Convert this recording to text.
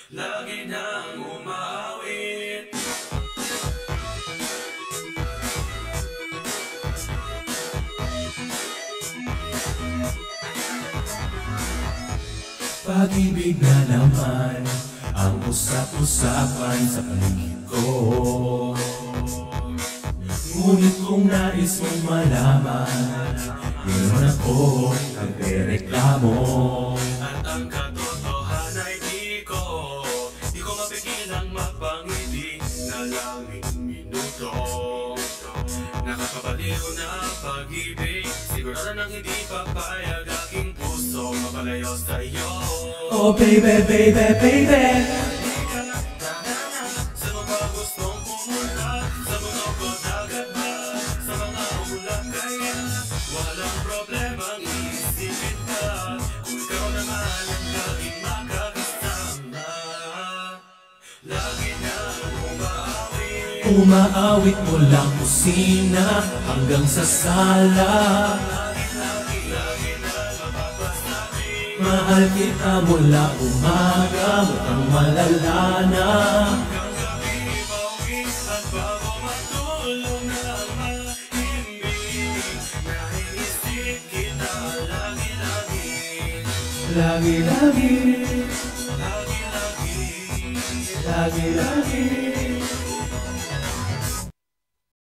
lagi nang umaawit. Pag-ibig na naman ang usap-usapan sa paligid ko. Ngunit kung nais mong malaman, yun ako nagre-reklamo. At ang katotohanan ay di ko mapigilang magpangiti na langing minuto. Nakakabaliw na pag-ibig, sigurado nang hindi papayag aking puso mapalayo sa'yo. Oh baby, baby, baby, sa mga gustong pumunta, sa bundok o dagat ba, sa mga ulap kaya walang problemang iisipin ka. Kung ikaw naman ang laging makakasama, lagi na umaawit. umaawit mula kusina hanggang sa sala. Mahal kita mula umaga, mukhang malala na. Hanggang gabi, pauwi at bago matulog na mahimbing. Naiisip kita lagi-lagi, Lagi-lagi, lagi-lagi. lagi-lagi.